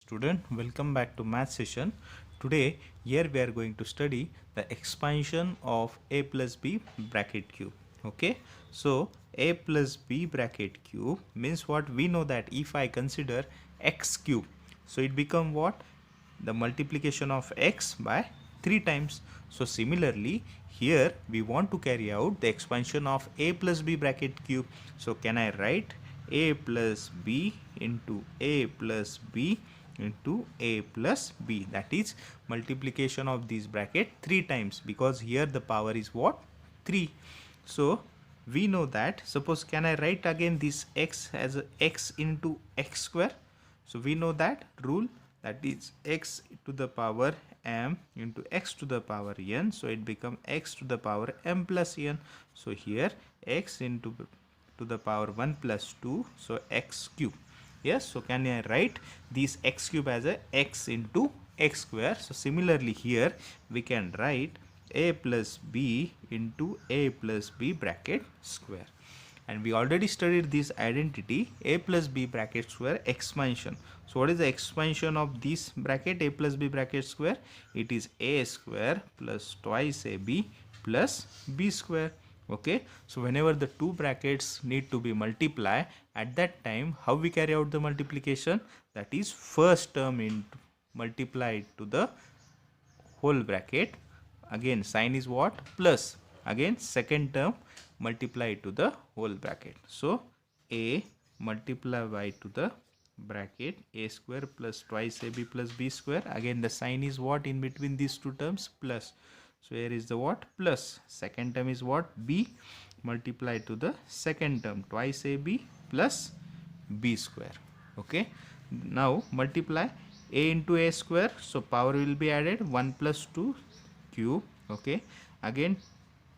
student, welcome back to math session. Today here we are going to study the expansion of a plus b bracket cube. Okay, so a plus b bracket cube means what? We know that if I consider x cube, so it become what? The multiplication of x by 3 times. So similarly here we want to carry out the expansion of a plus b bracket cube. So can I write a plus b into a plus b into a plus b, that is multiplication of this bracket 3 times, because here the power is what? 3. So we know that, suppose can I write again this x as a x into x square. So we know that rule, that is x to the power m into x to the power n, so it become x to the power m plus n. So here x into to the power 1 plus 2, so x cube. Yes, so can I write this x cube as a x into x square. So similarly here we can write a plus b into a plus b bracket square. And we already studied this identity, a plus b bracket square expansion. So what is the expansion of this bracket a plus b bracket square? It is a square plus twice ab plus b square. Okay, so whenever the two brackets need to be multiplied, at that time how we carry out the multiplication? That is first term into multiplied to the whole bracket, again sign is what? Plus, again second term multiply to the whole bracket. So a multiply by to the bracket a square plus twice ab plus b square, again the sign is what in between these two terms? Plus. So here is the what? Plus. Second term is what? B multiply to the second term twice ab plus b square. Okay, now multiply a into a square, so power will be added 1 plus 2 cube. Okay, again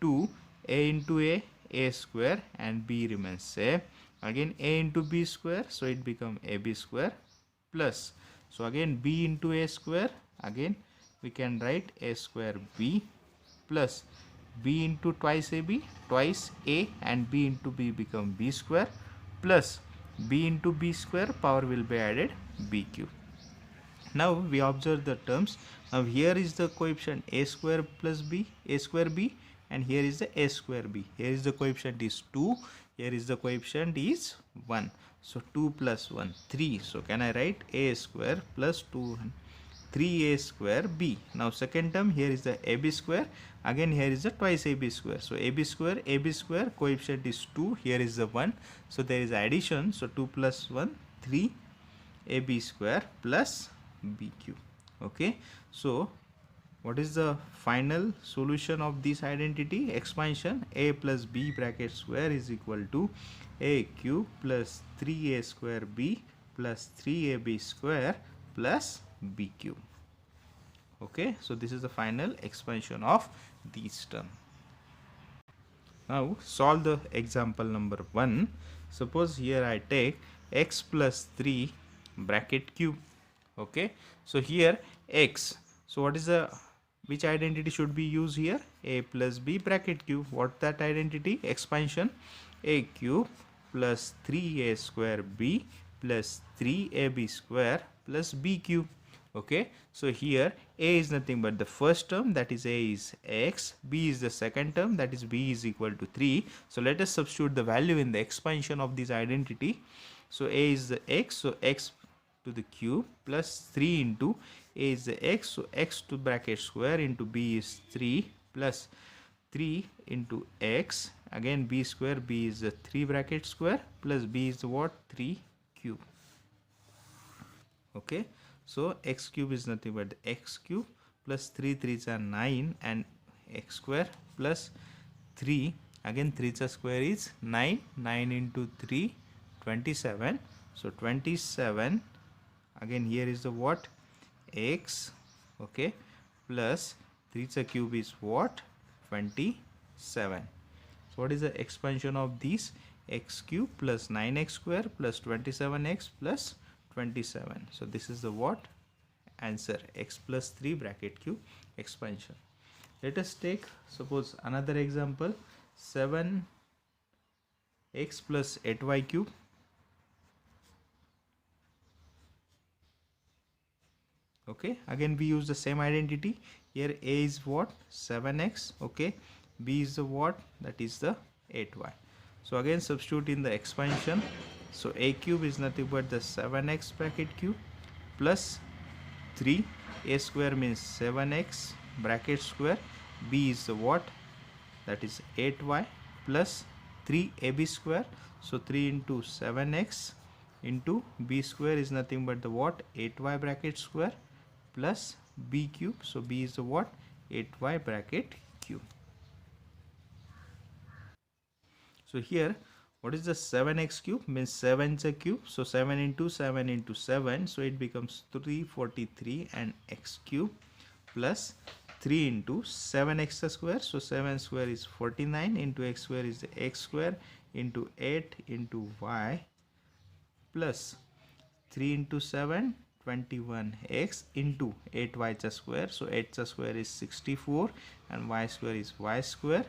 2 a into a square, and b remains same. Again a into b square, so it become ab square plus. So again b into a square, again we can write a square b plus b into twice ab, twice a, and b into b become b square plus b into b square, power will be added b cube. Now we observe the terms. Now here is the coefficient a square plus b, a square b, and here is the a square b. Here is the coefficient is 2, here is the coefficient is 1. So 2 plus 1, 3. So can I write a square plus 2, 3a square b. Now second term, here is the ab square, again here is the twice ab square. So ab square coefficient is 2, here is the 1. So there is addition, so 2 plus 1, 3 ab square plus b cube. Okay, so what is the final solution of this identity expansion? A plus b bracket square is equal to a cube plus 3a square b plus 3ab square plus b cube. Okay, so this is the final expansion of these term. Now solve the example number 1. Suppose here I take x plus 3 bracket cube. Okay, so here x, so what is the, which identity should be used here? A plus b bracket cube. What that identity? Expansion a cube plus 3a square b plus 3ab square plus b cube. Okay, so here a is nothing but the first term, that is a is x, b is the second term, that is b is equal to 3. So let us substitute the value in the expansion of this identity. So a is the x, so x to the cube plus 3 into a is the x, so x to bracket square into b is 3 plus 3 into x, again b square, b is the 3 bracket square plus b is the what? 3 cube. Okay, so x cube is nothing but the x cube plus 3 3s are 9 and x square plus 3, again 3's square is 9, 9 into 3 27, so 27, again here is the what? X. Okay, plus 3's cube is what? 27. So what is the expansion of these? X cube plus 9x square plus 27x plus 27. So this is the what? Answer, x plus 3 bracket cube expansion. Let us take suppose another example, 7x plus 8y cube. Okay, again we use the same identity. Here a is what? 7x. Okay, b is the what? That is the 8y. So again substitute in the expansion. So a cube is nothing but the 7x bracket cube plus 3. A square means 7x bracket square. B is the what? That is 8y plus 3ab square. So 3 into 7x into b square is nothing but the what? 8y bracket square plus b cube. So b is the what? 8y bracket cube. So here what is the 7x cube? Means 7 is a cube. So 7 into 7 into 7. So it becomes 343 and x cube plus 3 into 7x square. So 7 square is 49 into x square is the x square into 8 into y plus 3 into 7 21x into 8y square. So 8 square is 64 and y square is y square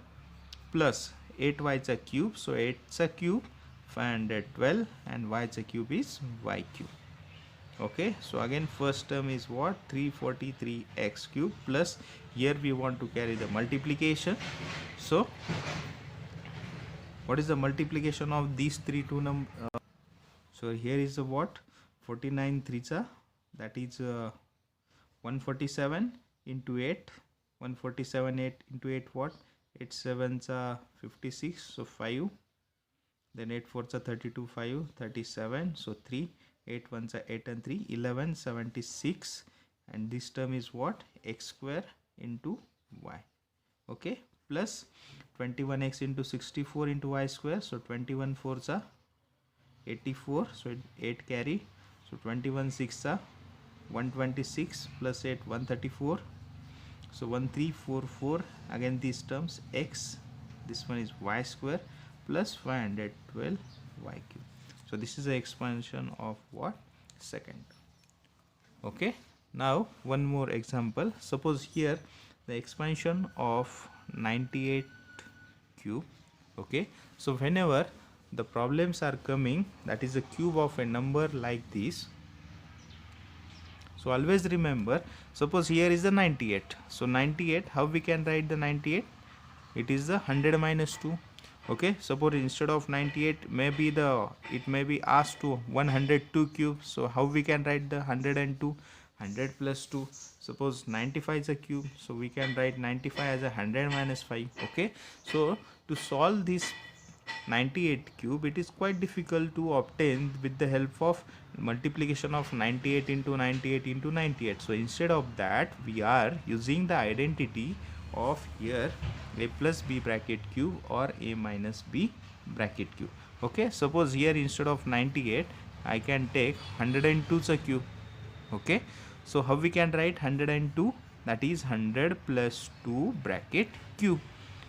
plus 8y is a cube. So 8 is a cube 512 and y is a cube is y cube. Okay, so again first term is what? 343x cube plus here we want to carry the multiplication. So what is the multiplication of these two numbers? So here is the what? 49 3s, that is 147 into 8. 147 8 into 8 what? 8 7s are 56, so 5. Then 8 4s are 32, 5 37, so 3. 8 1s are 8 and 3 11, 76, and this term is what? X square into y. Okay, plus 21x into 64 into y square. So 21 4s are 84, so 8 carry. So 21 6 are 126 plus 8 134. So 1344. Again these terms x, this one is y square plus 512 y cube. So this is the expansion of what? Second. Okay, now one more example. Suppose here the expansion of 98 cube. Okay, so whenever the problems are coming, that is the cube of a number like this. So always remember, suppose here is the 98. So 98, how we can write the 98? It is the 100 minus 2. Okay, suppose instead of 98 it may be asked to 102 cube. So how we can write the 102? 100 plus 2. Suppose 95 is a cube, so we can write 95 as a 100 minus 5. Okay, so to solve this 98 cube, it is quite difficult to obtain with the help of multiplication of 98 into 98 into 98. So instead of that, we are using the identity of here a plus b bracket cube or a minus b bracket cube. Okay, suppose here instead of 98 I can take 102 as a cube. Okay, so how we can write 102? That is 100 plus 2 bracket cube.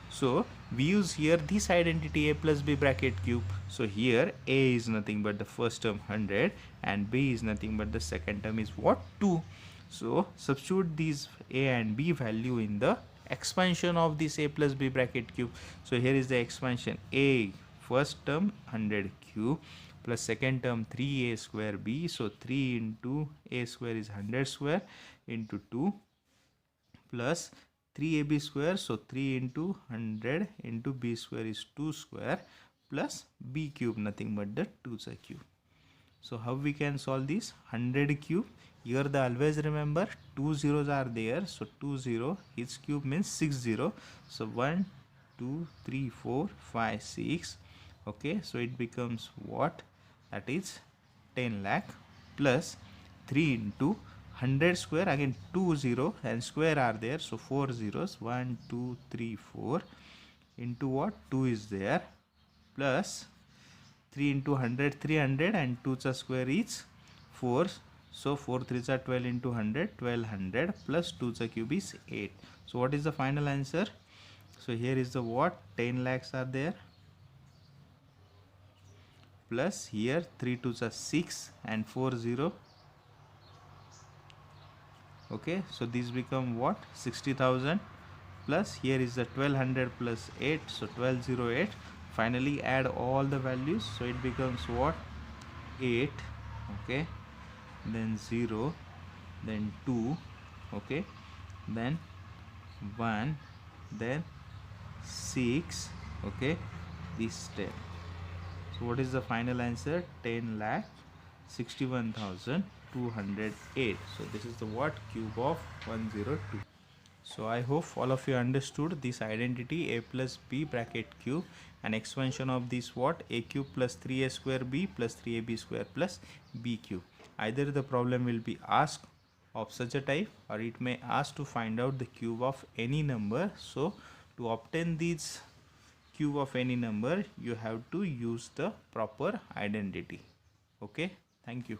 So we use here this identity a plus b bracket cube. So here a is nothing but the first term 100 and b is nothing but the second term is what? 2. So substitute these a and b value in the expansion of this a plus b bracket cube. So here is the expansion: a first term 100 cube plus second term 3a square b. So 3 into a square is 100 square into 2 plus 3ab square. So 3 into 100 into b square is 2 square plus b cube, nothing but the 2 cube. So how we can solve this? 100 cube. Here the always remember 2 zeros are there. So 2 0, its cube means 6 0. So 1 2 3 4 5 6. Okay, so it becomes what? That is 10 lakh plus 3 into 100 square, again 2 0 and square are there. So 4 zeros, 1 2 3 4 into what? 2 is there plus 3 into 100 300 and 2 square is 4. So 4 3s are 12 into 100 1200 plus 2 cube is 8. So what is the final answer? So here is the what? 10 lakhs are there plus here 3 2s are 6 and 4 0. Okay, so these become what? 60,000 plus here is the 1200 plus 8, so 1208. Finally add all the values, so it becomes what? 8. Okay, then 0 then 2, okay, then 1, then 6, okay, this 10. So what is the final answer? 10,61,208. So this is the what? Cube of 102. So I hope all of you understood this identity a plus b bracket q, and expansion of this what? A cube plus 3a square b plus 3ab square plus b cube. Either the problem will be asked of such a type, or it may ask to find out the cube of any number. So to obtain this cube of any number, you have to use the proper identity. Okay, thank you.